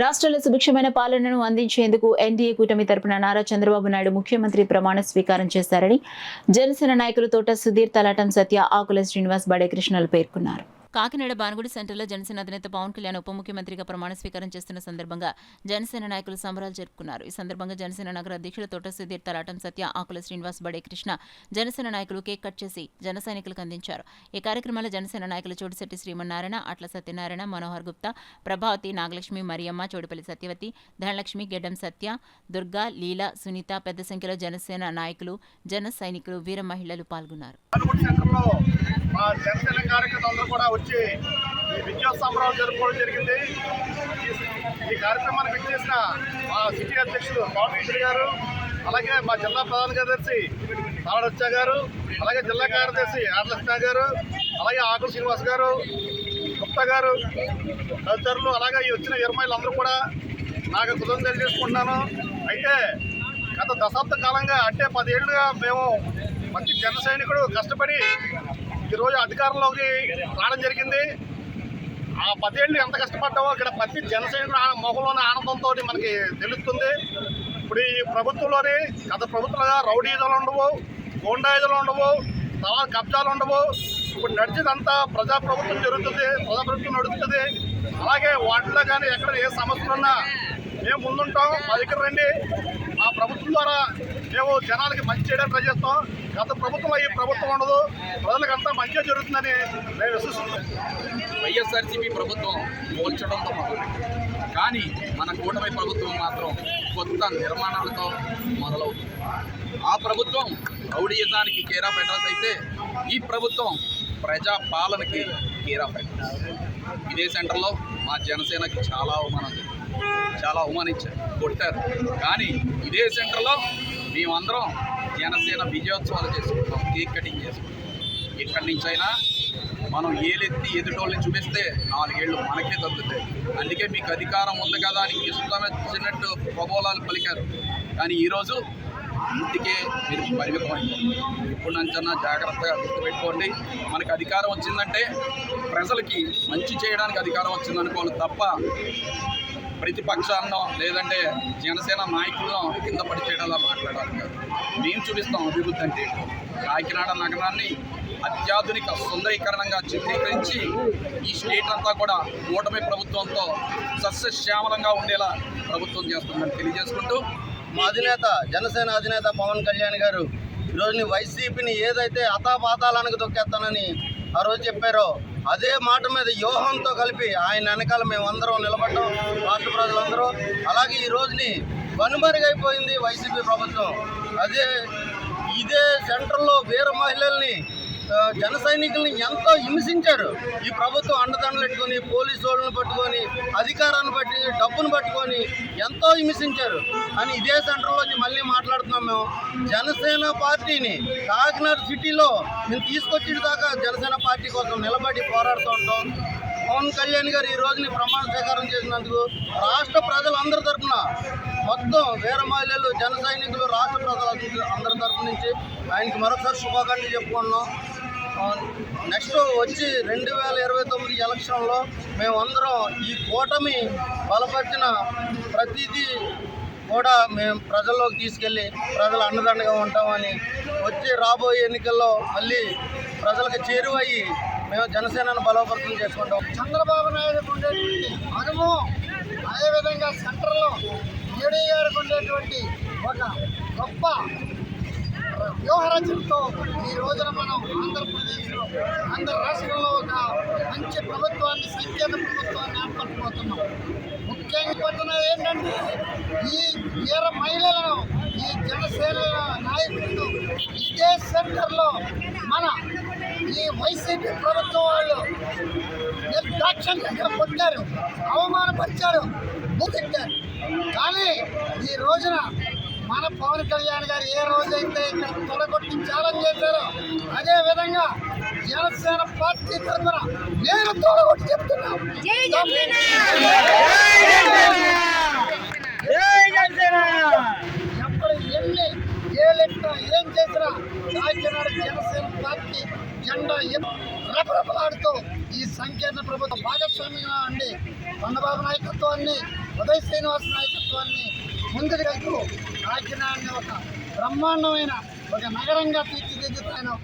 రాష్ట్రంలో సుభిక్షమైన పాలనను అందించేందుకు ఎన్డీఏ కూటమి తరపున నారా చంద్రబాబు నాయుడు ముఖ్యమంత్రి ప్రమాణ స్వీకారం చేశారని జనసేన నాయకులు తోట సుధీర్, తలాటం సత్య, ఆకుల శ్రీనివాస్, బడే కృష్ణలు పేర్కొన్నారు. కాకినాడ బానుగుడి సెంటర్లో జనసేన అధినేత పవన్ కళ్యాణ్ ఉప ముఖ్యమంత్రిగా ప్రమాణ స్వీకారం చేస్తున్న సందర్భంగా జనసేన నాయకులు సంబరాలు జరుపుకున్నారు. ఈ సందర్భంగా జనసేన నగర అధ్యక్షులు తోట సుధీర్, తలాటం సత్య, ఆకుల శ్రీనివాస్, బడే కృష్ణ జనసేన నాయకులు కేక్ కట్ చేసి జన సైనికులకు అందించారు. ఈ కార్యక్రమంలో జనసేన నాయకులు చోటిశెట్టి శ్రీమన్నారాయణ, అట్ల సత్యనారాయణ, మనోహర్ గుప్తా, ప్రభావతి, నాగలక్ష్మి, మరియమ్మ, చోడిపల్లి సత్యవతి, ధనలక్ష్మి, గెడ్డం సత్య, దుర్గా, లీల, సునీత, పెద్ద సంఖ్యలో జనసేన నాయకులు, జన సైనికులు, వీర మహిళలు పాల్గొన్నారు. జనసేన కార్యకర్తలందరూ కూడా వచ్చి ఈ విజయ సంబరాలు జరుపుకోవడం జరిగింది. ఈ కార్యక్రమాన్ని విచ్చేసిన మా సిటీ అధ్యక్షులు పవన్ గారు, అలాగే మా జిల్లా ప్రధాన కార్యదర్శి తాళడచ్చ గారు, అలాగే జిల్లా కార్యదర్శి ఆర్లక్ష్మ గారు, అలాగే ఆకుల శ్రీనివాస్ గారు, గుప్తా గారు తదితరులు, అలాగే ఈ వచ్చిన వీరమహిళలందరూ కూడా నాకు కృతజ్ఞతలు తెలియజేసుకుంటున్నాను. అయితే గత దశాబ్ద కాలంగా అంటే 10 ఏళ్ళుగా మేము మంచి జన సైనికుడు కష్టపడి ఈరోజు అధికారంలోకి రావడం జరిగింది. ఆ 10 ఏళ్ళు ఎంత కష్టపడ్డామో ఇక్కడ ప్రతి జనసైనికుడు మొహంలోని ఆనందంతో మనకి తెలుస్తుంది. ఇప్పుడు ఈ ప్రభుత్వంలోని గత ప్రభుత్వంగా రౌడీజాలు ఉండవు, గోండాయిజాలు ఉండవు, తర్వాత కబ్జాలు ఉండవు. ఇప్పుడు నడిచేదంతా ప్రజాప్రభుత్వం జరుగుతుంది, ప్రజాప్రభుత్వం నడుస్తుంది. అలాగే వాటిలో కానీ ఎక్కడ ఏ సమస్యలు ఉన్నా మేము ముందుంటాం, మా దగ్గర రండి. ఆ ప్రభుత్వం ద్వారా మేము జనాలకి మంచి చేయడానికి ట్రై చేస్తాం. గత ప్రభుత్వంలో ఈ ప్రభుత్వం ఉండదు, ప్రజలకంతా మంచిగా జరుగుతుందని మేము విశ్వసిస్తున్నాం. వైఎస్ఆర్సీపీ ప్రభుత్వం పోల్చడంతో కానీ మన కూటమి ప్రభుత్వం మాత్రం కొత్త నిర్మాణాలతో మొదలవుతుంది. ఆ ప్రభుత్వం రౌడీయిజానికి కేర్ ఆఫ్ అడ్రస్ అయితే ఈ ప్రభుత్వం ప్రజా పాలనకి కేర్ ఆఫ్ అడ్రస్. ఇదే సెంటర్లో మా జనసేనకి చాలా అవమానించారు, కొట్టారు. కానీ ఇదే సెంటర్లో మేమందరం జనసేన విజయోత్సవాలు చేసుకుంటాం, కేక్ కటింగ్ చేసుకుంటాం. ఎక్కడి నుంచైనా మనం ఏలెత్తి ఎదుటోళ్ళని చూపిస్తే 4 ఏళ్ళు మనకే తగ్గుతాయి. అందుకే మీకు అధికారం ఉంది కదా అని ఇష్టం వచ్చినట్టు ప్రబోధాలు పలికారు. కానీ ఈరోజు ఇంటికే మీరు పరిమితమైంది. ఇప్పుడు నుంచన్నా జాగ్రత్తగా గుర్తుపెట్టుకోండి. మనకు అధికారం వచ్చిందంటే ప్రజలకి మంచి చేయడానికి అధికారం వచ్చిందనుకోవాలి తప్ప ప్రతిపక్షాలను లేదంటే జనసేన నాయకులను కింద పడి చేయడాలా మాట్లాడాలి కాదు. మేము చూపిస్తాం అభివృద్ధి అంటే. కాకినాడ నగరాన్ని అత్యాధునిక సుందరీకరణంగా చిత్రీకరించి ఈ స్టేట్ అంతా కూడా కూటమి ప్రభుత్వంతో సస్యశ్యామలంగా ఉండేలా ప్రభుత్వం చేస్తుందని తెలియజేసుకుంటూ, మా అధినేత జనసేన అధినేత పవన్ కళ్యాణ్ గారు ఈరోజు వైసీపీని ఏదైతే అతాపాతాలకు తొక్కేస్తానని ఆ రోజు చెప్పారో అదే మాట మీద వ్యూహంతో కలిపి ఆయన వెనకాల మేమందరం నిలబడ్డాం, రాష్ట్ర ప్రజలందరూ. అలాగే ఈ రోజుని కనుమరుగైపోయింది వైసీపీ ప్రభుత్వం. ఇదే సెంటర్లో వీర మహిళల్ని, జన సైనికుల్ని ఎంతో హింసించారు. ఈ ప్రభుత్వం అండదండలు పెట్టుకొని, పోలీసు వాళ్ళని పట్టుకొని, అధికారాన్ని బట్టి డబ్బును పట్టుకొని ఎంతో హింసించారు. అని ఇదే సెంటర్లో మళ్ళీ మాట్లాడుతున్నాం. మేము జనసేన పార్టీని కాకినాడ సిటీలో మేము తీసుకొచ్చిన దాకా జనసేన పార్టీ కోసం నిలబడి పోరాడుతూ ఉంటాం. పవన్ కళ్యాణ్ గారు ఈ రోజుని ప్రమాణ స్వీకారం చేసినందుకు రాష్ట్ర ప్రజలందరి తరఫున, మొత్తం వీర మహిళలు, జన సైనికులు, రాష్ట్ర ప్రజలు అందరి తరఫు నుంచి ఆయనకి మరొకసారి శుభాకాంక్షలు చెప్పుకున్నాం. నెక్స్ట్ వచ్చి 2029 ఎలక్షన్లో మేమందరం ఈ కూటమి బలపరిచిన ప్రతిదీ కూడా మేము ప్రజల్లోకి తీసుకెళ్ళి ప్రజల అండదండగా ఉంటామని, వచ్చి రాబోయే ఎన్నికల్లో మళ్ళీ ప్రజలకు చేరువయ్యి మేము జనసేనను బలోపేతం చేసుకుంటాం. చంద్రబాబు నాయుడుకు ఉండేటువంటి అనుభవం, అదేవిధంగా సెంటర్లో మోడీ గారికి ఉండేటువంటి ఒక గొప్ప వ్యూహరచనతో ఈ రోజున మనం ఆంధ్రప్రదేశ్లో, ఆంధ్ర రాష్ట్రంలో ఒక మంచి ప్రభుత్వాన్ని, సంకేత ప్రభుత్వాన్ని ఏర్పడిపోతున్నాం. ముఖ్యంగా పడుతున్నది ఏంటంటే ఈ వీర మహిళలను, ఈ జనసేన నాయకులను ఇదే సెంటర్లో మన ఈ వైసీపీ ప్రభుత్వం వాళ్ళు నిర్దాక్షిణ్యంగా కొట్టారు, అవమానపరిచారు, బుద్ధించారు. కానీ ఈ రోజున మన పవన్ కళ్యాణ్ గారు ఏ రోజైతే ఇక్కడ తొలగొట్టి ఛాలెంజ్ చేశారో అదే విధంగా జనసేన పార్టీ తరఫున నేను తొలగొట్టి చెప్తున్నాను. ఎప్పుడు ఎన్ని ఏలెట్టినా ఏం చేసినా కాకినాడ జనసేన పార్టీ జెండా రెపరెపలాడుతూ ఈ సంకీర్ణ ప్రభుత్వ భాగస్వామ్యంగా ఉండి చంద్రబాబు నాయకత్వాన్ని ఉదయం శ్రీనివాస నాయకత్వాన్ని ముందుకు వెళ్తూ కాకినాడని ఒక బ్రహ్మాండమైన ఒక నగరంగా తీర్చిదిద్దుతాను.